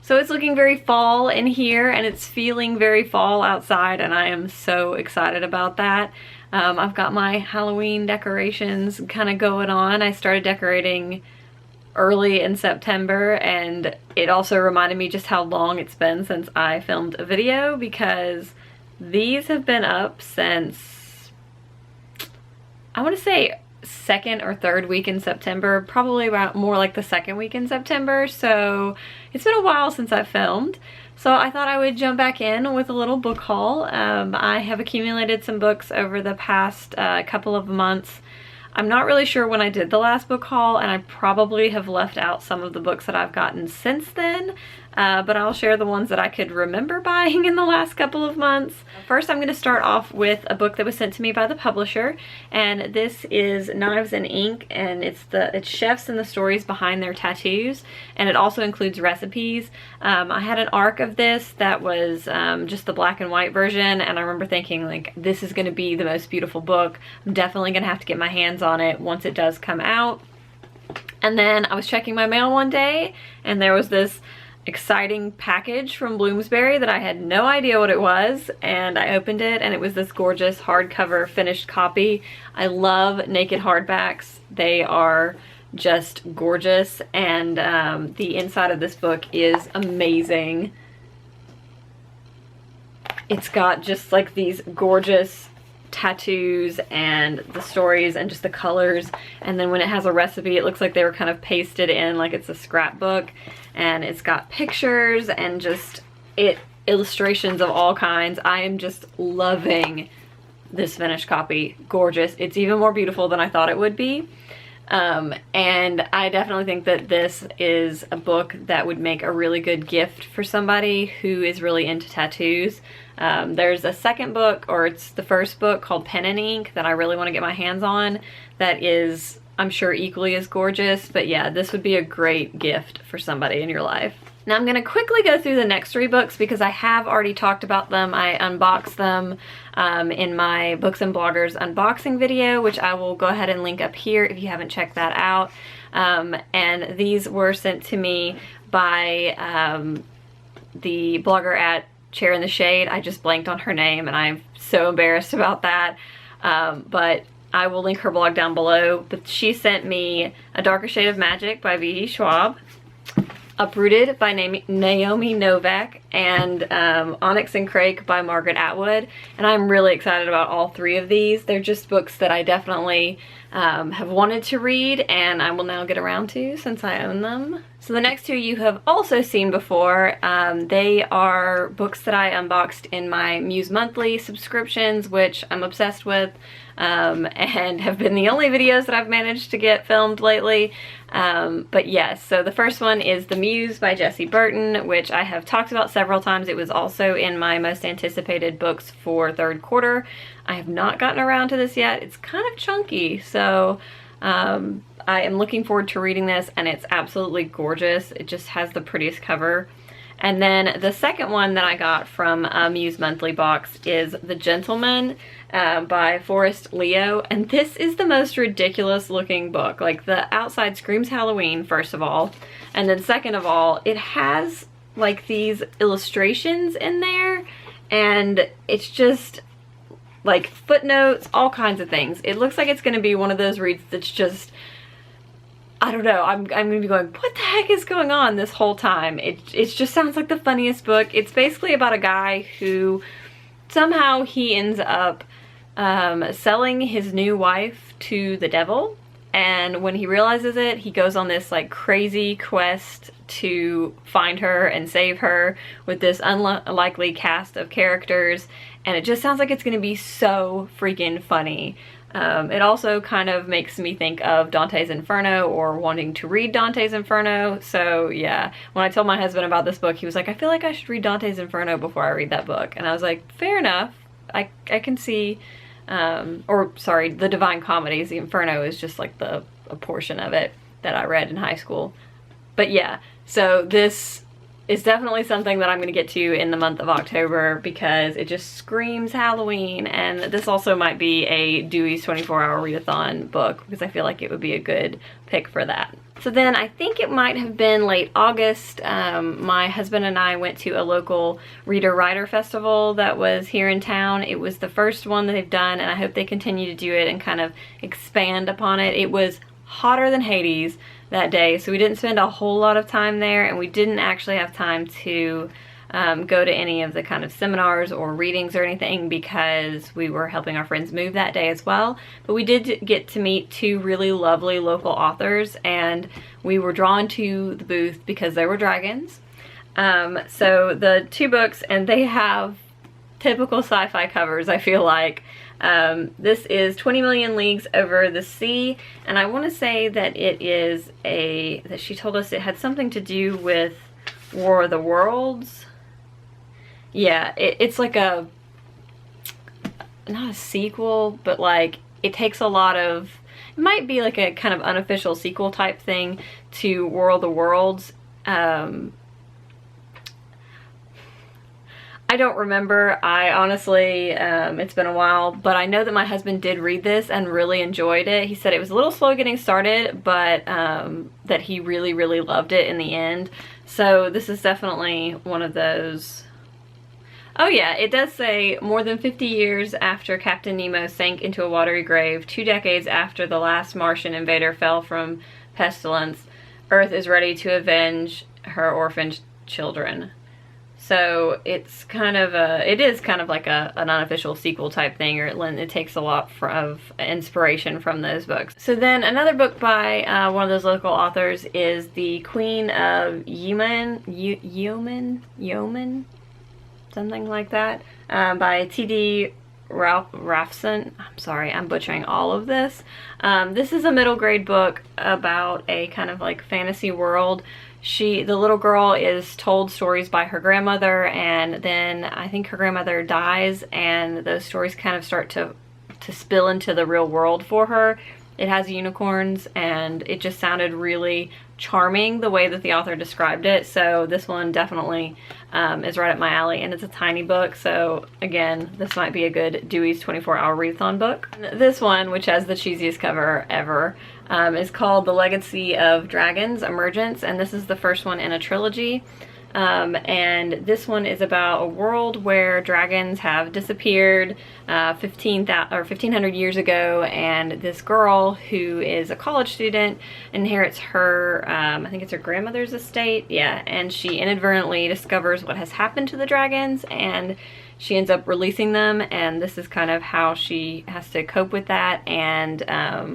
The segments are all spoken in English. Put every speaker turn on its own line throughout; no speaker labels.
So it's looking very fall in here, and it's feeling very fall outside, and I am so excited about that. I've got my Halloween decorations kind of going on. I started decorating early in September, and it also reminded me just how long it's been since I filmed a video, because these have been up since, I want to say, second or third week in September, probably about more like the second week in September. So it's been a while since I filmed, so I thought I would jump back in with a little book haul. I have accumulated some books over the past couple of months. I'm not really sure when I did the last book haul, and I probably have left out some of the books that I've gotten since then, but I'll share the ones that I could remember buying in the last couple of months. First, I'm going to start off with a book that was sent to me by the publisher, and this is Knives and Ink, and it's chefs and the stories behind their tattoos, and it also includes recipes. I had an ARC of this that was just the black and white version, and I remember thinking, like, this is going to be the most beautiful book. I'm definitely going to have to get my hands on it once it does come out. And then I was checking my mail one day, and there was this exciting package from Bloomsbury that I had no idea what it was, and I opened it, and it was this gorgeous hardcover finished copy. I love naked hardbacks. They are just gorgeous, and the inside of this book is amazing. It's got just like these gorgeous tattoos and the stories and just the colors, and then when it has a recipe, it looks like they were kind of pasted in like it's a scrapbook, and it's got pictures and just illustrations of all kinds. I am just loving this finished copy. Gorgeous. It's even more beautiful than I thought it would be. And I definitely think that this is a book that would make a really good gift for somebody who is really into tattoos. There's a second book, or it's the first book, called Pen and Ink that I really want to get my hands on, that is, I'm sure, equally as gorgeous. But yeah, this would be a great gift for somebody in your life. Now I'm going to quickly go through the next three books because I have already talked about them. I unboxed them in my Books and Bloggers unboxing video, which I will go ahead and link up here if you haven't checked that out. And these were sent to me by the blogger at Chair in the Shade. I just blanked on her name, and I'm so embarrassed about that. But I will link her blog down below. But she sent me A Darker Shade of Magic by V.E. Schwab, Uprooted by Naomi Novak, and Onyx and Crake by Margaret Atwood. And I'm really excited about all three of these. They're just books that I definitely have wanted to read, and I will now get around to since I own them. So the next two you have also seen before. They are books that I unboxed in my Muse Monthly subscriptions, which I'm obsessed with, and have been the only videos that I've managed to get filmed lately. But yes, so the first one is The Muse by Jessie Burton, which I have talked about several times. It was also in my most anticipated books for third quarter. I have not gotten around to this yet. It's kind of chunky, so I am looking forward to reading this, and it's absolutely gorgeous. It just has the prettiest cover. And then the second one that I got from a Muse Monthly box is The Gentleman by Forrest Leo. And this is the most ridiculous looking book. Like, the outside screams Halloween, first of all. And then second of all, it has like these illustrations in there, and it's just like footnotes, all kinds of things. It looks like it's going to be one of those reads that's just, I don't know, I'm going to be going, what the heck is going on this whole time? It just sounds like the funniest book. It's basically about a guy who somehow he ends up selling his new wife to the devil. And when he realizes it, he goes on this like crazy quest to find her and save her with this unlikely cast of characters. And it just sounds like it's going to be so freaking funny. It also kind of makes me think of Dante's Inferno, or wanting to read Dante's Inferno. So yeah, when I told my husband about this book, he was like, I feel like I should read Dante's Inferno before I read that book. And I was like, fair enough. I can see, or sorry, the Divine Comedies. The Inferno is just like a portion of it that I read in high school. But yeah, so this is definitely something that I'm going to get to in the month of October because it just screams Halloween. And this also might be a Dewey's 24-hour readathon book because I feel like it would be a good pick for that. So then I think it might have been late August, my husband and I went to a local reader-writer festival that was here in town. It was the first one that they've done, and I hope they continue to do it and kind of expand upon it. It was hotter than Hades that day, so we didn't spend a whole lot of time there, and we didn't actually have time to go to any of the kind of seminars or readings or anything because we were helping our friends move that day as well. But we did get to meet two really lovely local authors, and we were drawn to the booth because there were dragons. So the two books, and they have typical sci-fi covers, I feel like. This is 20 Million Leagues Over the Sea, and I want to say that it is that she told us it had something to do with War of the Worlds. Yeah, it's like not a sequel, but like it takes a lot of, it might be like a kind of unofficial sequel type thing to War of the Worlds. I don't remember. I honestly, it's been a while, but I know that my husband did read this and really enjoyed it. He said it was a little slow getting started, but that he really, really loved it in the end. So this is definitely one of those. Oh yeah, it does say more than 50 years after Captain Nemo sank into a watery grave, 2 decades after the last Martian invader fell from pestilence, Earth is ready to avenge her orphaned children. So it's kind of it is kind of like an unofficial sequel type thing, or it takes a lot of inspiration from those books. So then another book by one of those local authors is The Queen of Yemen, something like that, by T.D. Rafson. I'm sorry, I'm butchering all of this. This is a middle grade book about a kind of like fantasy world. The little girl is told stories by her grandmother, and then I think her grandmother dies, and those stories kind of start to spill into the real world for her. It has unicorns, and it just sounded really charming the way that the author described it. So this one definitely is right up my alley, and it's a tiny book. So again, this might be a good Dewey's 24-hour readathon book. This one, which has the cheesiest cover ever, is called The Legacy of Dragons Emergence, and this is the first one in a trilogy. And this one is about a world where dragons have disappeared 1,500 years ago, and this girl who is a college student inherits her, I think it's her grandmother's estate, yeah, and she inadvertently discovers what has happened to the dragons, and she ends up releasing them, and this is kind of how she has to cope with that and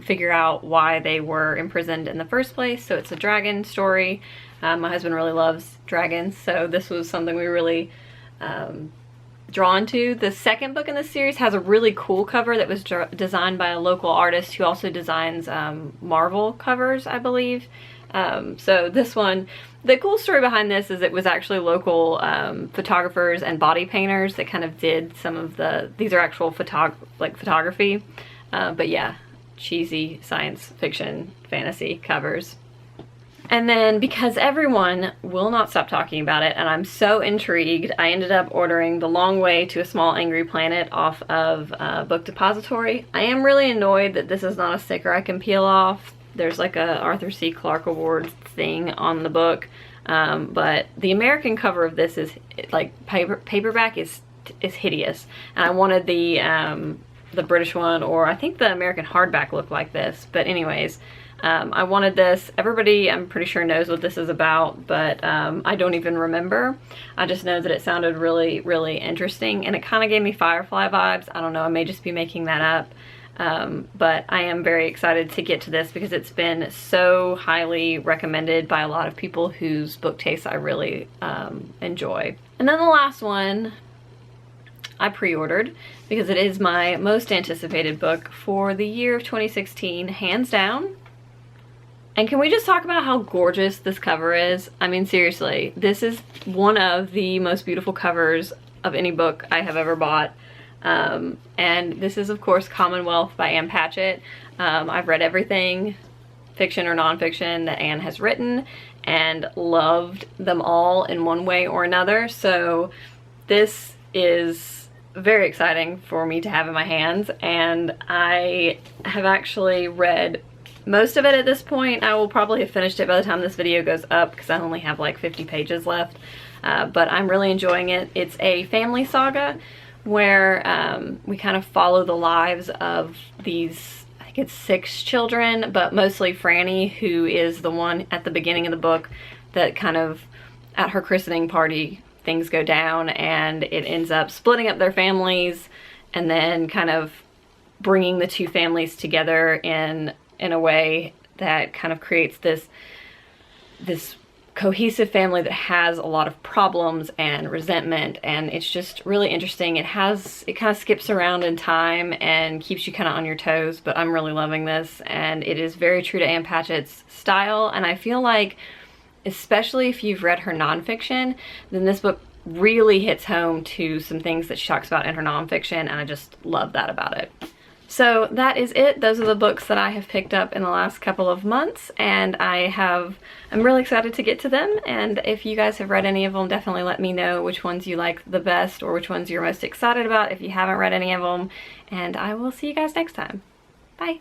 figure out why they were imprisoned in the first place. So it's a dragon story. My husband really loves dragons, so this was something we were really drawn to. The second book in this series has a really cool cover that was designed by a local artist who also designs Marvel covers, I believe. So this one, the cool story behind this is it was actually local photographers and body painters that kind of did some of these are actual photography, but yeah, cheesy science fiction fantasy covers. And then, because everyone will not stop talking about it, and I'm so intrigued, I ended up ordering The Long Way to a Small Angry Planet off of Book Depository. I am really annoyed that this is not a sticker I can peel off. There's like a Arthur C. Clarke Award thing on the book, but the American cover of this is like paperback is hideous, and I wanted the British one, or I think the American hardback looked like this. But anyways, I wanted this. Everybody, I'm pretty sure, knows what this is about, but I don't even remember. I just know that it sounded really, really interesting, and it kind of gave me Firefly vibes. I don't know, I may just be making that up. But I am very excited to get to this because it's been so highly recommended by a lot of people whose book tastes I really enjoy. And then the last one I pre-ordered because it is my most anticipated book for the year of 2016, hands down. And can we just talk about how gorgeous this cover is? I mean, seriously, this is one of the most beautiful covers of any book I have ever bought. And this is, of course, Commonwealth by Ann Patchett. I've read everything, fiction or nonfiction, that Anne has written and loved them all in one way or another. So this is very exciting for me to have in my hands, and I have actually read most of it at this point. I will probably have finished it by the time this video goes up because I only have like 50 pages left. But I'm really enjoying it. It's a family saga where we kind of follow the lives of these, I think it's 6 children, but mostly Franny, who is the one at the beginning of the book that kind of, at her christening party, things go down and it ends up splitting up their families and then kind of bringing the 2 families together in a way that kind of creates this cohesive family that has a lot of problems and resentment, and it's just really interesting. It kind of skips around in time and keeps you kind of on your toes, but I'm really loving this, and it is very true to Ann Patchett's style, and I feel like, especially if you've read her nonfiction, then this book really hits home to some things that she talks about in her nonfiction, and I just love that about it. So that is it. Those are the books that I have picked up in the last couple of months, and I'm really excited to get to them, and if you guys have read any of them, definitely let me know which ones you like the best or which ones you're most excited about if you haven't read any of them, and I will see you guys next time. Bye!